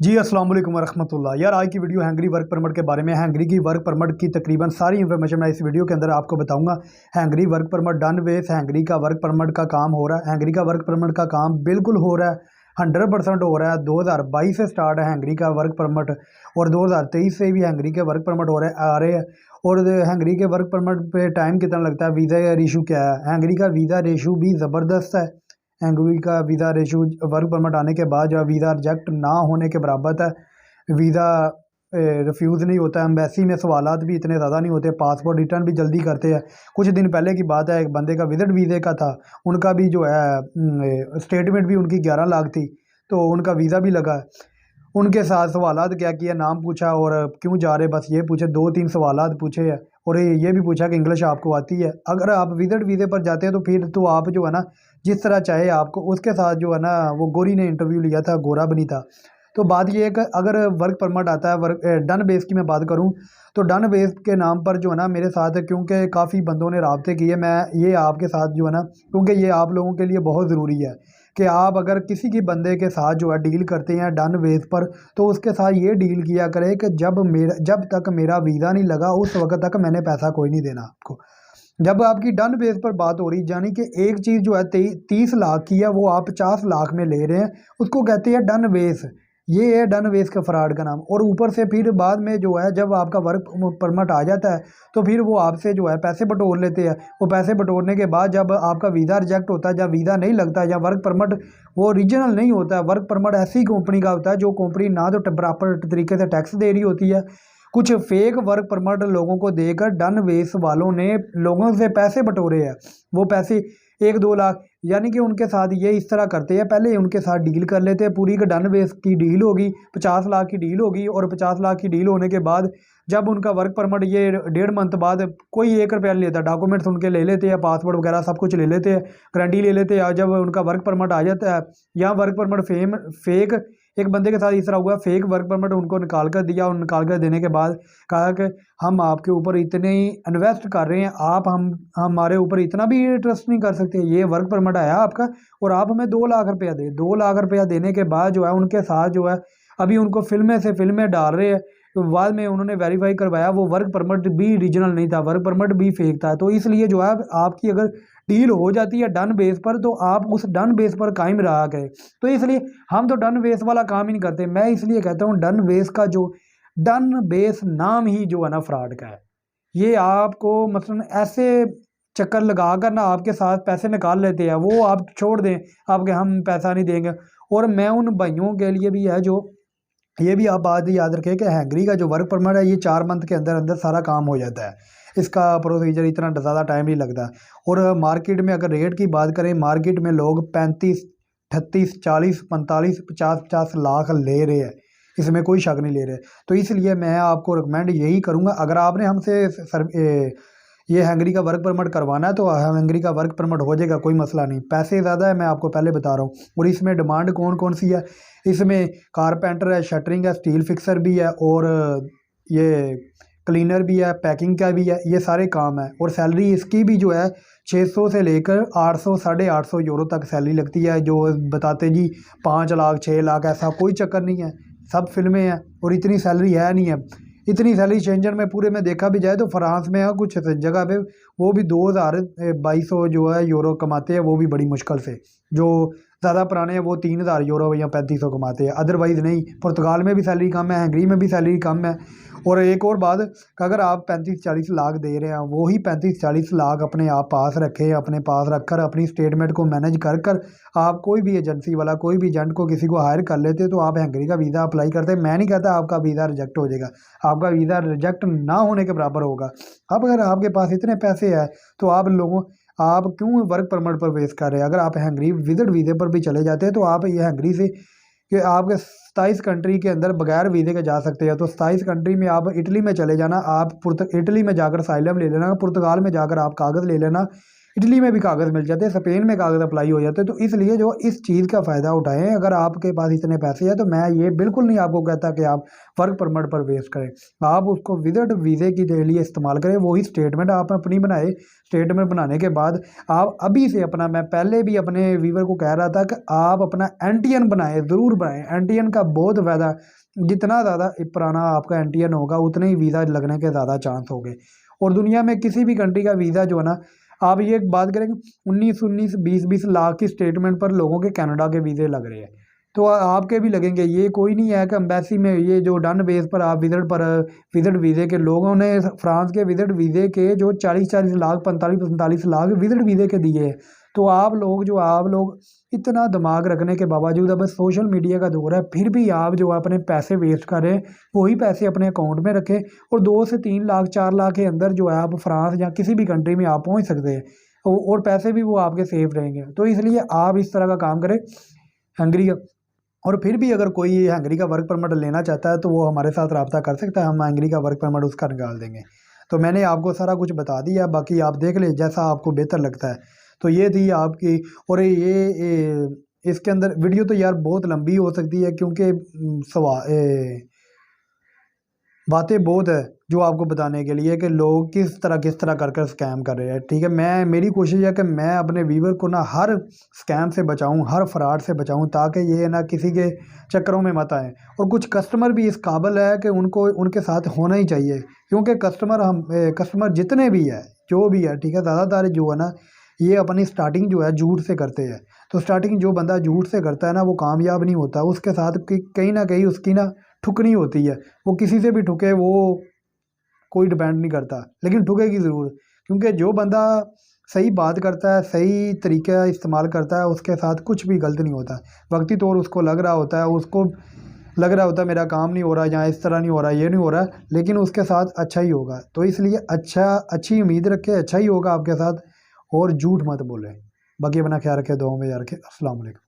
जी अस्सलाम वालेकुम वरहमतुल्लाह। यार आज की वीडियो हैंगरी वर्क परमिट के बारे में। हैंगरी की वर्क परमिट की तकरीबन सारी इन्फॉर्मेशन मैं इस वीडियो के अंदर आपको बताऊंगा। हैंगरी वर्क परमिट डन वेस हैंगरी का वर्क परमिट का काम हो रहा है। हैंगरी का वर्क परमिट का काम बिल्कुल हो रहा है, 100% हो रहा है। 2022 से स्टार्ट है हैंगरी का वर्क परमिट और 2023 से भी हैंगरी के वर्क परमिट आ रहे हैं। और हैंगरी के वर्क परमिट पे टाइम कितना लगता है, वीज़ा या रेशू क्या है। हैंगरी का वीज़ा रेशू भी ज़बरदस्त है। हैंगरी का वीज़ा रेशू वर्क परमिट आने के बाद जो वीज़ा रिजेक्ट ना होने के बराबर है। वीज़ा रिफ्यूज़ नहीं होता। एम्बेसी में सवालात भी इतने ज़्यादा नहीं होते। पासपोर्ट रिटर्न भी जल्दी करते हैं। कुछ दिन पहले की बात है, एक बंदे का विज़िट वीज़े का था, उनका भी जो है स्टेटमेंट भी उनकी 11 लाख थी, तो उनका वीज़ा भी लगा। उनके साथ सवालात क्या किया, नाम पूछा और क्यों जा रहे, बस ये पूछे, 2-3 सवालात पूछे हैं। और ये भी पूछा कि इंग्लिश आपको आती है। अगर आप विज़िट वीज़े पर जाते हैं तो फिर तो आप जो है ना, जिस तरह चाहे आपको उसके साथ जो है ना, वो गोरी ने इंटरव्यू लिया था, गोरा बनी था। तो बात ये है कि अगर वर्क परमिट आता है, वर्क डन बेस की मैं बात करूं, तो डन बेस के नाम पर जो है ना मेरे साथ, क्योंकि काफ़ी बंदों ने राब्ते किए, मैं ये आपके साथ जो है ना, क्योंकि ये आप लोगों के लिए बहुत ज़रूरी है कि आप अगर किसी की बंदे के साथ जो है डील करते हैं डन बेस पर, तो उसके साथ ये डील किया करें कि जब तक मेरा वीज़ा नहीं लगा उस वक्त तक मैंने पैसा कोई नहीं देना आपको। जब आपकी डन बेस पर बात हो रही, यानी कि एक चीज़ जो है 30 लाख की है, वो आप 50 लाख में ले रहे हैं, उसको कहते हैं डन बेस। ये है डन बेस का फ्रॉड का नाम। और ऊपर से फिर बाद में जो है, जब आपका वर्क परमिट आ जाता है तो फिर वो आपसे जो है पैसे बटोर लेते हैं। वो पैसे बटोरने के बाद जब आपका वीज़ा रिजेक्ट होता है, जब वीज़ा नहीं लगता, या वर्क परमिट वो ओरिजिनल नहीं होता है, वर्क परमिट ऐसी कंपनी का होता है जो कंपनी ना तो प्रॉपर तरीके से टैक्स दे रही होती है। कुछ फेक वर्क परमिट लोगों को देकर डन बेस वालों ने लोगों से पैसे बटोरे हैं। वो पैसे 1-2 लाख, यानी कि उनके साथ ये इस तरह करते हैं, पहले उनके साथ डील कर लेते हैं। पूरी का डन बेस की डील होगी, 50 लाख की डील होगी, और 50 लाख की डील होने के बाद जब उनका वर्क परमिट ये 1.5 मंथ बाद, कोई 1 रुपया नहीं लेता, डॉक्यूमेंट्स उनके ले लेते हैं, पासपोर्ट वगैरह सब कुछ ले लेते हैं, गारंटी ले लेते हैं। और जब उनका वर्क परमिट आ जाता है, या वर्क परमिट फेक, एक बंदे के साथ इस तरह हुआ, फेक वर्क परमिट उनको निकाल कर दिया, और निकाल कर देने के बाद कहा कि हम आपके ऊपर इतने ही इन्वेस्ट कर रहे हैं, आप हमारे ऊपर इतना भी ट्रस्ट नहीं कर सकते। ये वर्क परमिट आया आपका और आप हमें 2 लाख रुपया दे। 2 लाख रुपया देने के बाद जो है उनके साथ जो है, अभी उनको फिल्में से फिल्में डाल रहे हैं। तो बाद में उन्होंने वेरीफाई करवाया, वो वर्क परमिट भी ओरिजिनल नहीं था, वर्क परमिट भी फेक था। तो इसलिए जो है, आपकी अगर डील हो जाती है डन बेस पर, तो आप उस डन बेस पर कायम रहा गए। तो इसलिए हम तो डन बेस वाला काम ही नहीं करते। मैं इसलिए कहता हूँ, डन बेस का जो डन बेस नाम ही जो है ना फ्रॉड का है। ये आपको मसलन ऐसे चक्कर लगा कर ना आपके साथ पैसे निकाल लेते हैं, वो आप छोड़ दें, आपके हम पैसा नहीं देंगे। और मैं उन भाइयों के लिए भी है जो, ये भी आप बात याद रखें कि हैंगरी का जो वर्क परमिट है, ये 4 मंथ के अंदर अंदर सारा काम हो जाता है। इसका प्रोसीजर इतना ज़्यादा टाइम नहीं लगता। और मार्केट में अगर रेट की बात करें, मार्केट में लोग 35, 38, 40, 45, 50 लाख ले रहे हैं, इसमें कोई शक नहीं ले रहे। तो इसलिए मैं आपको रिकमेंड यही करूँगा, अगर आपने हमसे ये हैंगरी का वर्क परमिट करवाना है, तो हैंगरी का वर्क परमिट हो जाएगा, कोई मसला नहीं। पैसे ज़्यादा है, मैं आपको पहले बता रहा हूँ। और इसमें डिमांड कौन कौन सी है, इसमें कारपेंटर है, शटरिंग है, स्टील फिक्सर भी है, और ये क्लीनर भी है, पैकिंग का भी है, ये सारे काम है। और सैलरी इसकी भी जो है 600 से लेकर 800, 850 यूरो तक सैलरी लगती है। जो बताते जी 5 लाख 6 लाख, ऐसा कोई चक्कर नहीं है, सब फिल्में हैं। और इतनी सैलरी है नहीं है। इतनी सैलरी चेंजर में पूरे में देखा भी जाए तो फ्रांस में है कुछ जगह पे, वो भी 2200 जो है यूरो कमाते हैं, वो भी बड़ी मुश्किल से। जो ज़्यादा पुराने हैं वो 3000 यूरो या 3500 कमाते हैं, अदरवाइज़ नहीं। पुर्तगाल में भी सैलरी कम है, हैंगरी में भी सैलरी कम है। और एक और बात, कि अगर आप 35-40 लाख दे रहे हैं, वही 35-40 लाख अपने आप पास रखें, अपने पास रखकर अपनी स्टेटमेंट को मैनेज कर कर आप कोई भी एजेंसी वाला, कोई भी एजेंट को किसी को हायर कर लेते, तो आप हैंगरी का वीज़ा अप्लाई करते। मैं नहीं कहता आपका वीज़ा रिजेक्ट हो जाएगा, आपका वीज़ा रिजेक्ट ना होने के बराबर होगा। अब अगर आपके पास इतने पैसे हैं, तो आप क्यों वर्क परमिट पर वेस्ट कर रहे हैं। अगर आप हैंगरी विजिट वीज़े पर भी चले जाते हैं, तो आप ये हैंगरी से कि आपके 27 कंट्री के अंदर बगैर वीज़े के जा सकते हैं। तो 27 कंट्री में आप इटली में चले जाना, आप इटली में जाकर साइलम ले लेना, पुर्तगाल में जाकर आप कागज़ ले लेना, इटली में भी कागज़ मिल जाते हैं, स्पेन में कागज़ अप्लाई हो जाते हैं। तो इसलिए जो इस चीज़ का फ़ायदा उठाएं। अगर आपके पास इतने पैसे हैं तो मैं ये बिल्कुल नहीं आपको कहता कि आप वर्क परमिट पर वेस्ट करें, आप उसको विजिट वीज़े के लिए इस्तेमाल करें। वही स्टेटमेंट आप अपनी बनाए, स्टेटमेंट बनाने के बाद आप अभी से अपना, मैं पहले भी अपने व्यूवर को कह रहा था कि आप अपना NTN बनाएं, ज़रूर बनाएं। NTN का बहुत फ़ायदा, जितना ज़्यादा पुराना आपका NTN होगा उतने ही वीज़ा लगने के ज़्यादा चांस होंगे। और दुनिया में किसी भी कंट्री का वीज़ा जो है ना, आप ये बात करें 19 20 लाख की स्टेटमेंट पर लोगों के कनाडा के वीज़े लग रहे हैं, तो आपके भी लगेंगे। ये कोई नहीं है कि एम्बेसी में ये जो डन बेस पर आप विजिट वीज़े के लोगों ने फ्रांस के विजिट वीज़े के जो 40 लाख 45 लाख विजिट वीज़े के दिए हैं। तो आप लोग इतना दिमाग रखने के बावजूद, अब सोशल मीडिया का दौर है, फिर भी आप जो अपने पैसे वेस्ट कर रहे हैं, वही पैसे अपने अकाउंट में रखें और 2 से 3 लाख 4 लाख के अंदर जो है आप फ्रांस या किसी भी कंट्री में आप पहुंच सकते हैं और पैसे भी वो आपके सेफ रहेंगे। तो इसलिए आप इस तरह का काम करें हंगरी का। और फिर भी अगर कोई हंगरी का वर्क परमिट लेना चाहता है तो वो हमारे साथ रब्ता कर सकता है, हम हंगरी का वर्क परमिट उसका निकाल देंगे। तो मैंने आपको सारा कुछ बता दिया, बाकी आप देख ले जैसा आपको बेहतर लगता है। तो ये थी आपकी, और इसके अंदर वीडियो तो यार बहुत लंबी हो सकती है क्योंकि बातें बहुत है जो आपको बताने के लिए कि लोग किस तरह कर स्कैम कर रहे हैं। ठीक है, मेरी कोशिश है कि मैं अपने व्यूवर को ना हर स्कैम से बचाऊं, हर फ्रॉड से बचाऊं, ताकि ये ना किसी के चक्करों में मत आए। और कुछ कस्टमर भी इस काबिल है कि उनको उनके साथ होना ही चाहिए, क्योंकि कस्टमर जितने भी है, जो भी है, ठीक है, ज़्यादातर जो है ना ये अपनी स्टार्टिंग जो है झूठ से करते हैं। तो स्टार्टिंग जो बंदा झूठ से करता है ना वो कामयाब नहीं होता, उसके साथ कहीं ना कहीं उसकी ना ठुकनी होती है। वो किसी से भी ठुके, वो कोई डिपेंड नहीं करता, लेकिन ठुकेगी ज़रूर, क्योंकि जो बंदा सही बात करता है, सही तरीका इस्तेमाल करता है, उसके साथ कुछ भी गलत नहीं होता। वक्ती तौर उसको लग रहा होता है मेरा काम नहीं हो रहा, या इस तरह नहीं हो रहा, ये नहीं हो रहा, लेकिन उसके साथ अच्छा ही होगा। तो इसलिए अच्छी उम्मीद रखें, अच्छा ही होगा आपके साथ, और झूठ मत बोलें। बाकी अपना ख्याल रखें, दुआ में याद रखें। अस्सलाम वालेकुम।